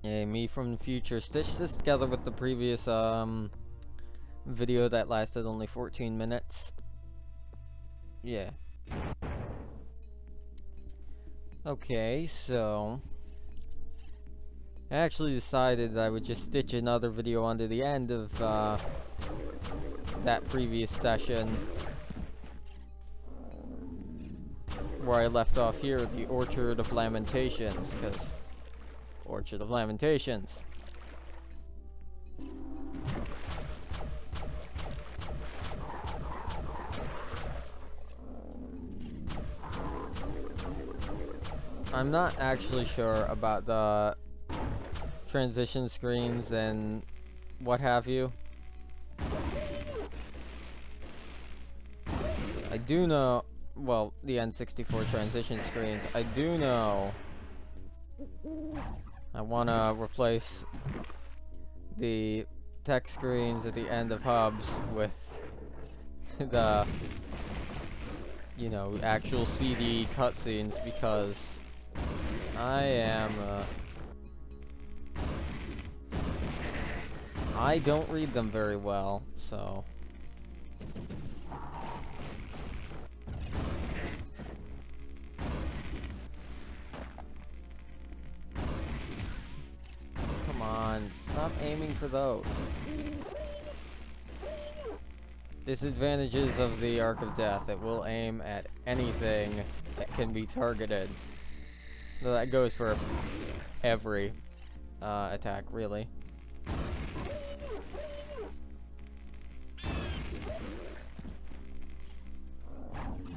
Hey, me from the future. Stitch this together with the previous video that lasted only 14 minutes. Yeah. Okay, so I actually decided that I would just stitch another video onto the end of that previous session where I left off here at the Orchard of Lamentations, because Orchard of Lamentations. I'm not actually sure about the transition screens and what have you. I do know, well, the N64 transition screens, I do know I want to replace the text screens at the end of hubs with the, you know, actual CD cutscenes, because I don't read them very well, so come on, stop aiming for those. Disadvantages of the Arc of Death: it will aim at anything that can be targeted. So that goes for every attack, really.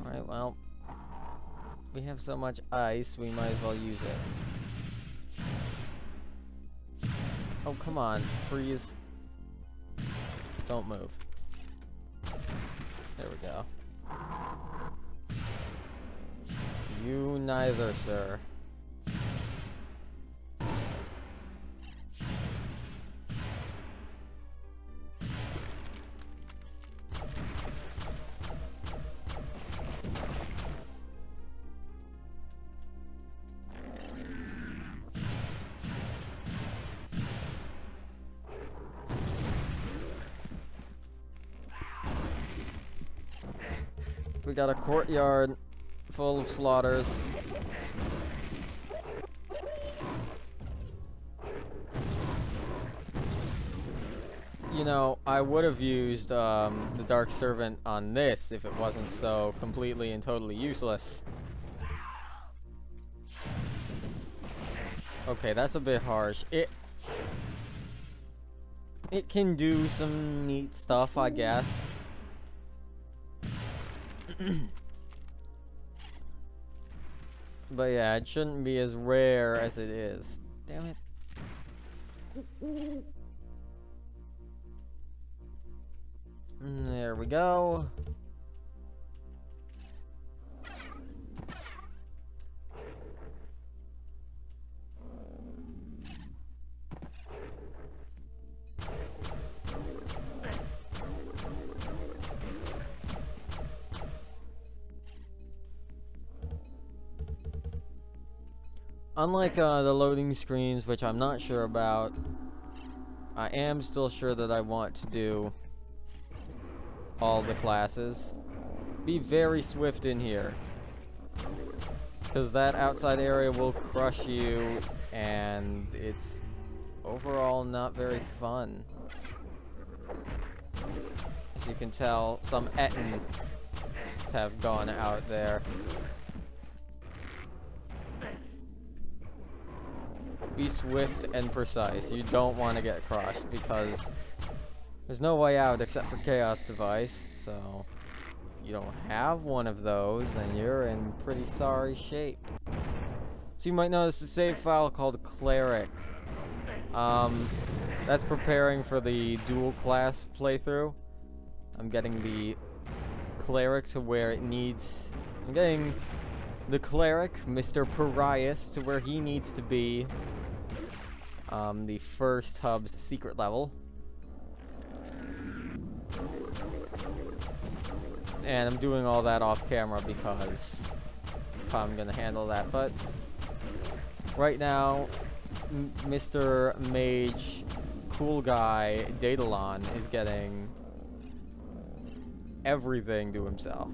Alright, well, we have so much ice, we might as well use it. Oh, come on, freeze. Don't move. There we go. You neither, sir. We got a courtyard full of slaughters. You know, I would have used the Dark Servant on this if it wasn't so completely and totally useless. Okay, that's a bit harsh. It can do some neat stuff, I guess. But yeah, it shouldn't be as rare as it is. Damn it. There we go. Unlike the loading screens, which I'm not sure about, I am still sure that I want to do all the classes. Be very swift in here, because that outside area will crush you, and it's overall not very fun. As you can tell, some Etten have gone out there. Be swift and precise. You don't want to get crushed, because there's no way out except for Chaos Device. So if you don't have one of those, then you're in pretty sorry shape. So you might notice a save file called Cleric. That's preparing for the dual class playthrough. I'm getting the Cleric to where it needs. I'm getting the Cleric, Mr. Parias, to where he needs to be. The first hub's secret level. And I'm doing all that off camera because I'm gonna handle that. But right now, Mr. Mage Cool Guy Daedalon is getting everything to himself.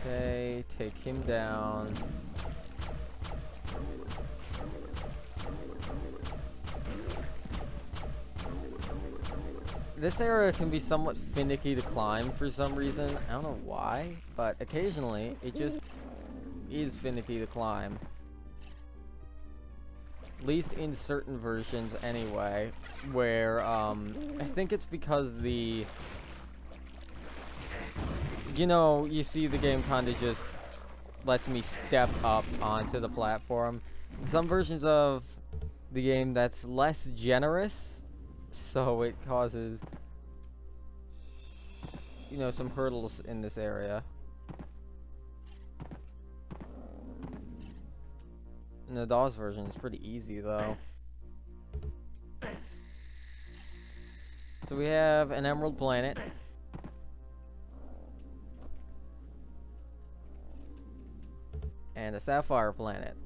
Okay, take him down. This area can be somewhat finicky to climb for some reason. I don't know why, but occasionally it just is finicky to climb. At least in certain versions anyway, where I think it's because the, you know, you see the game kind of just lets me step up onto the platform. In some versions of the game that's less generous, so it causes, you know, some hurdles in this area. In the DOS version, it's pretty easy though. So we have an emerald planet. And a sapphire planet.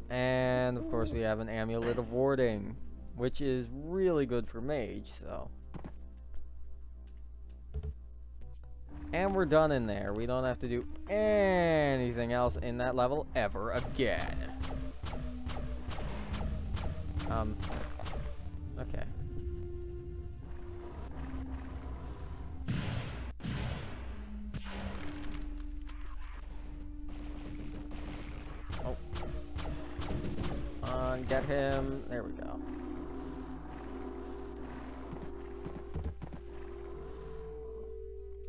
And of course we have an amulet of warding, which is really good for mage, so. And we're done in there. We don't have to do anything else in that level ever again. Okay. Oh. Get him. There we go.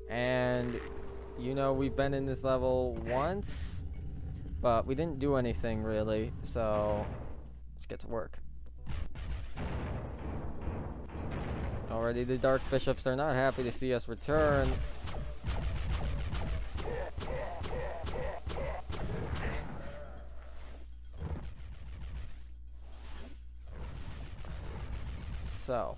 And, you know, we've been in this level once, but we didn't do anything really, so let's get to work. Already the Dark Bishops are not happy to see us return. So.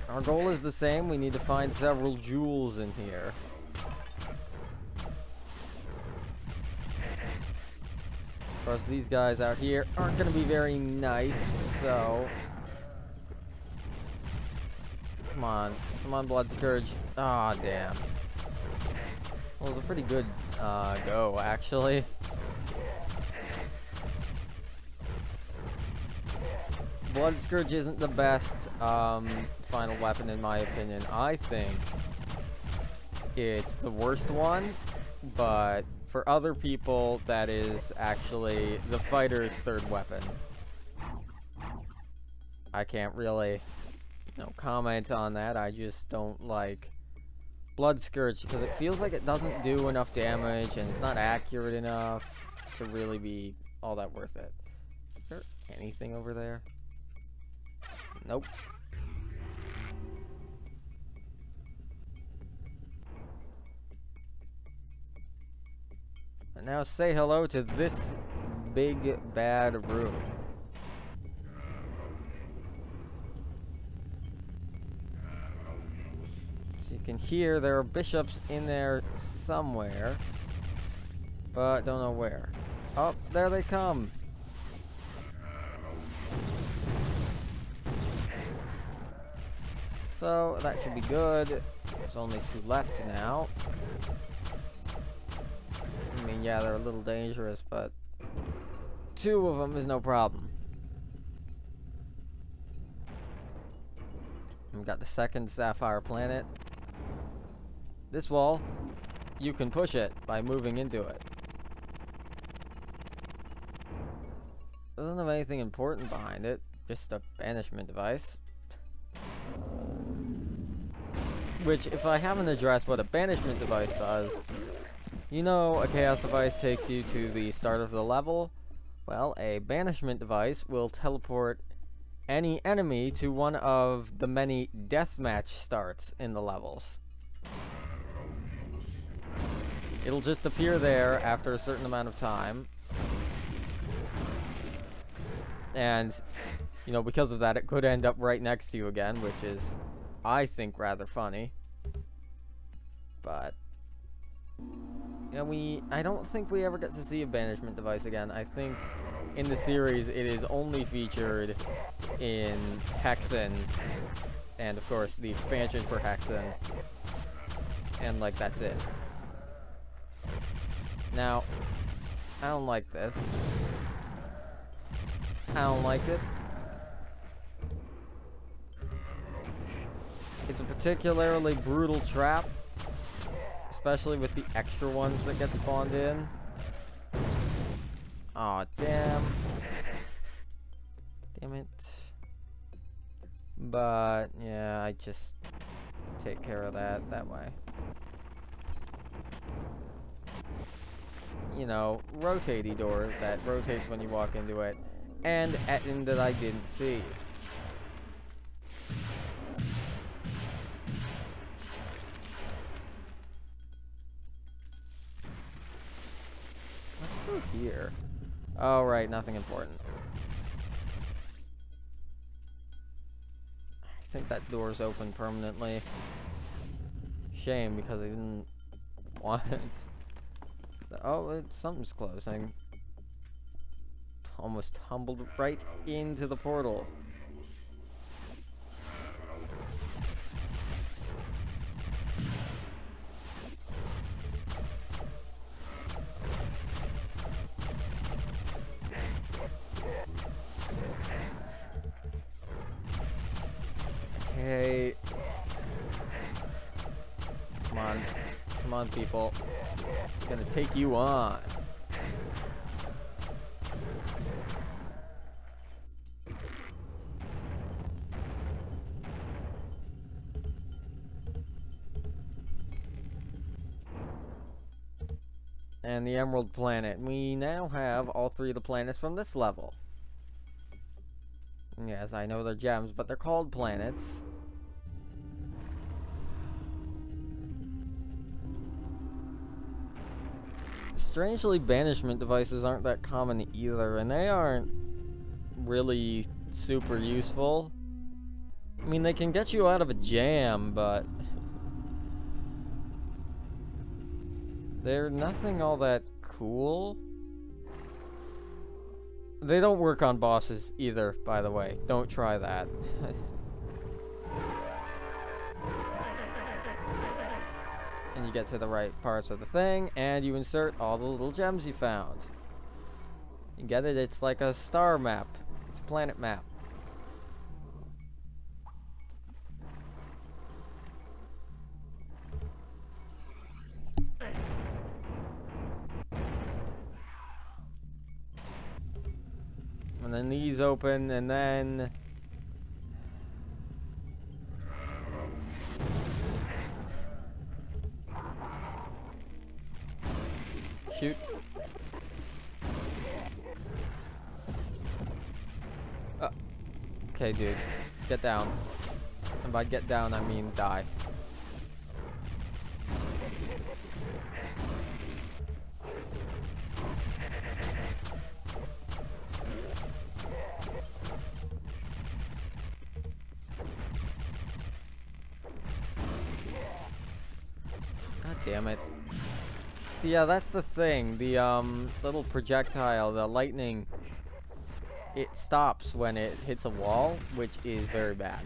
Our goal is the same. We need to find several jewels in here. Of course, these guys out here aren't going to be very nice, so... Come on. Come on, Blood Scourge. Ah, damn. Well, it was a pretty good go, actually. Blood Scourge isn't the best final weapon in my opinion. I think it's the worst one, but for other people that is actually the fighter's third weapon. I can't really, you know, comment on that. I just don't like Blood Scourge because it feels like it doesn't do enough damage and it's not accurate enough to really be all that worth it. Is there anything over there? Nope. And now say hello to this big bad room. So you can hear there are bishops in there somewhere, but don't know where. Oh, there they come. So that should be good. There's only 2 left now. I mean, yeah, they're a little dangerous, but 2 of them is no problem. We've got the second sapphire planet. This wall, you can push it by moving into it. Doesn't have anything important behind it. just a banishment device. Which, if I haven't addressed what a banishment device does, you know, a chaos device takes you to the start of the level. Well, a banishment device will teleport any enemy to one of the many deathmatch starts in the levels. It'll just appear there after a certain amount of time. And, you know, because of that, it could end up right next to you again, which is, I think, rather funny. But, you know, I don't think we ever get to see a banishment device again. I think in the series it is only featured in Hexen, and of course the expansion for Hexen, and like that's it. Now, I don't like this. I don't like it. It's a particularly brutal trap, especially with the extra ones that get spawned in. Aw, damn. Damn it. But, yeah, I just take care of that way. You know, rotatey door that rotates when you walk into it, and Hexen that I didn't see. What's still here? Oh, right, nothing important. I think that door's open permanently. Shame, because I didn't want it. Oh, something's closing. Almost tumbled right into the portal. Okay. Come on. Come on, people. I'm gonna take you on. And the Emerald Planet. We now have all three of the planets from this level. Yes, I know they're gems, but they're called planets. Strangely, banishment devices aren't that common either, and they aren't really super useful. I mean, they can get you out of a jam, but they're nothing all that cool. They don't work on bosses either, by the way. Don't try that. And you get to the right parts of the thing, and you insert all the little gems you found. You get it? It's like a star map. It's a planet map. And then these open, and then shoot. Okay, dude. Get down. And by get down, I mean die. God damn it. See, yeah, that's the thing. The little projectile, the lightning, it stops when it hits a wall, which is very bad.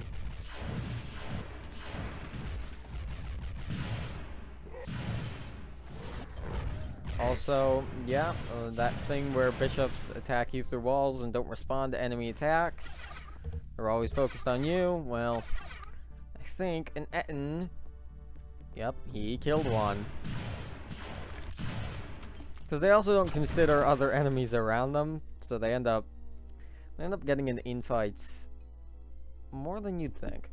Also, yeah, that thing where bishops attack you through walls and don't respond to enemy attacks. They're always focused on you. Well, I think an Hexen, yep, he killed one. Because they also don't consider other enemies around them, so they end up They end up getting in infights more than you'd think.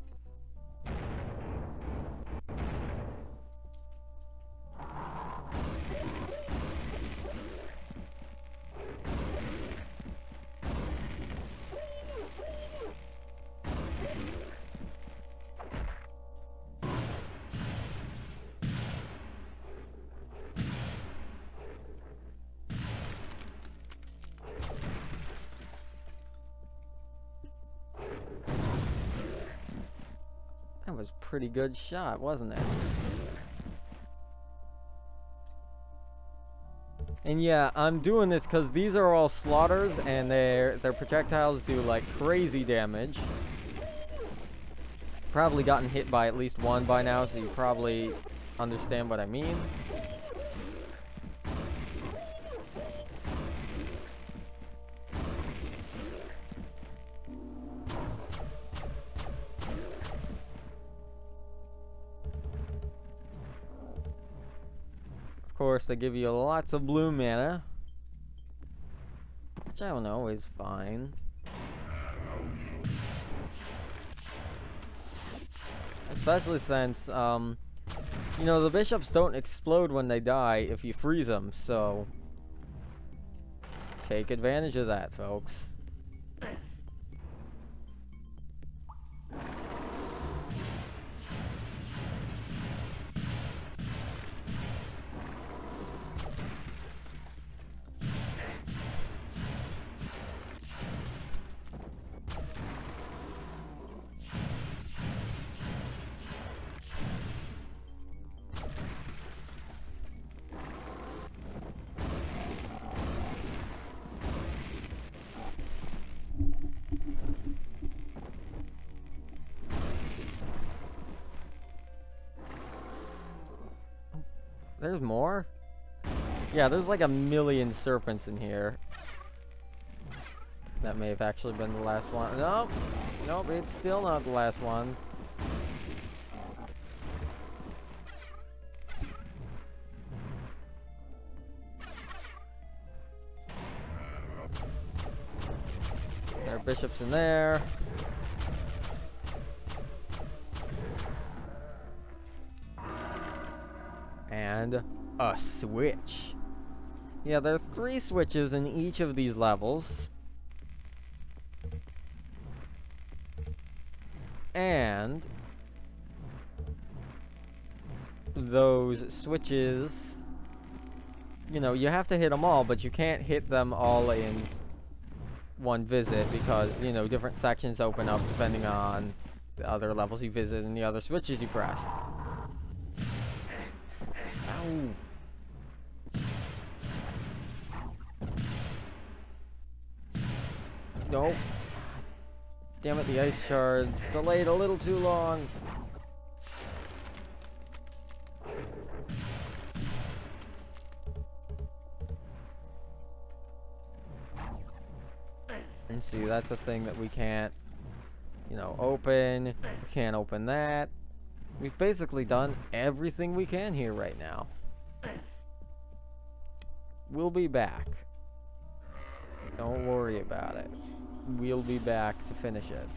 That was a pretty good shot, wasn't it? And yeah, I'm doing this because these are all slaughters, and their projectiles do like crazy damage. Probably gotten hit by at least one by now, so you probably understand what I mean. Of course, they give you lots of blue mana, which I don't know is fine. Especially since, you know, the bishops don't explode when they die if you freeze them, so take advantage of that, folks. There's more? Yeah, there's like a million serpents in here. That may have actually been the last one. Nope. Nope, it's still not the last one. There are bishops in there. And a switch. Yeah, there's 3 switches in each of these levels. And those switches, you know, you have to hit them all, but you can't hit them all in one visit because, you know, different sections open up depending on the other levels you visit and the other switches you press. Nope. Damn it, the ice shards delayed a little too long. And see, that's a thing that we can't, you know, open. We can't open that. We've basically done everything we can here right now. We'll be back. Don't worry about it. We'll be back to finish it.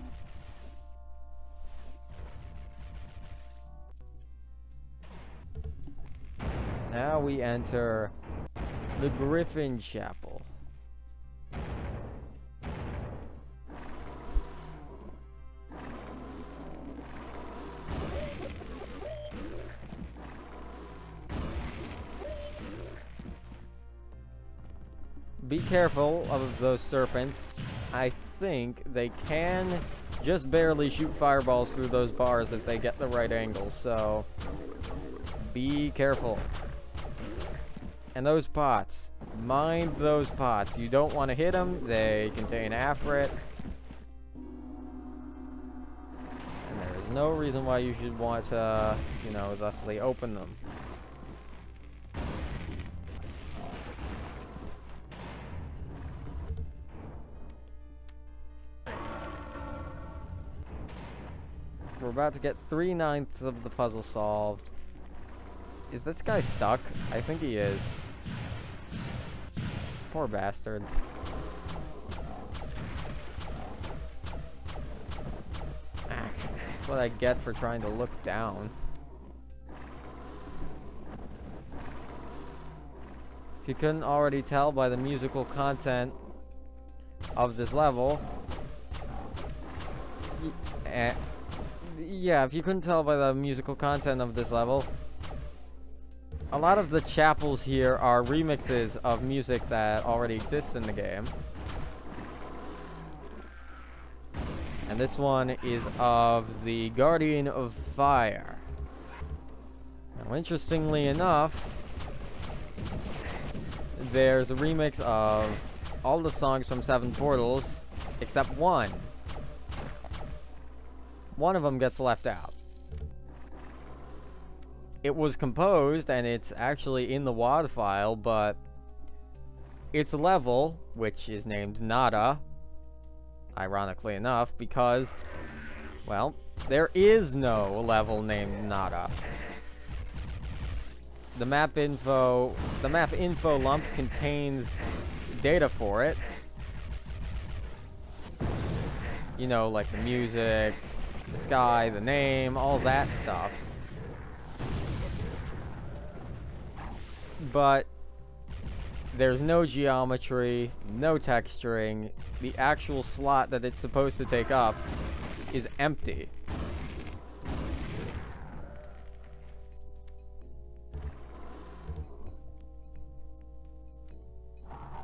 Now we enter the Griffin Chapel. Be careful of those serpents. I think they can just barely shoot fireballs through those bars if they get the right angle, so be careful. And those pots. Mind those pots. You don't want to hit them. They contain Afrit. And there is no reason why you should want to, you know, thusly open them. We're about to get 3/9 of the puzzle solved. Is this guy stuck? I think he is. Poor bastard. That's what I get for trying to look down. If you couldn't already tell by the musical content of this level, yeah, if you couldn't tell by the musical content of this level, a lot of the chapels here are remixes of music that already exists in the game. And this one is of the Guardian of Fire. Now, interestingly enough, there's a remix of all the songs from Seven Portals, except one. One of them gets left out. It was composed, and it's actually in the WAD file, but it's a level, which is named Nada, ironically enough, because, well, there is no level named Nada. The map info lump contains data for it. You know, like the music, the sky, the name, all that stuff. But there's no geometry, no texturing. The actual slot that it's supposed to take up is empty.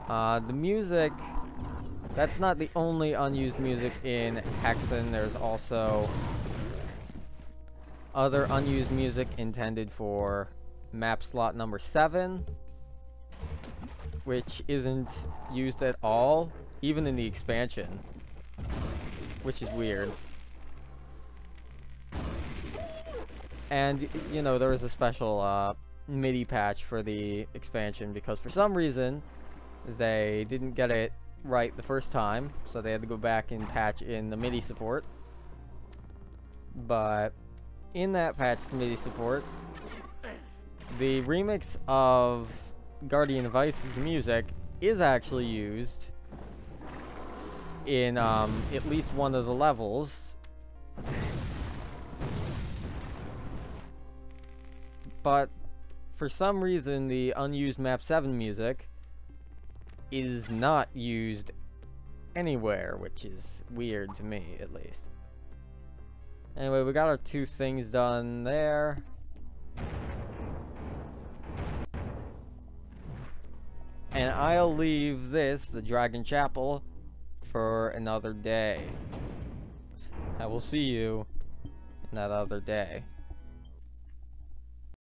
The music, that's not the only unused music in Hexen. There's also other unused music intended for map slot number 7, which isn't used at all, even in the expansion, which is weird. And, you know, there was a special MIDI patch for the expansion because for some reason they didn't get it right the first time, so they had to go back and patch in the MIDI support. But in that patched MIDI support, the remix of Guardian of Ice's music is actually used in at least one of the levels. But for some reason, the unused map 7 music is not used anywhere, which is weird to me, at least. Anyway, we got our 2 things done there. And I'll leave this, the Dragon Chapel, for another day. I will see you in that other day.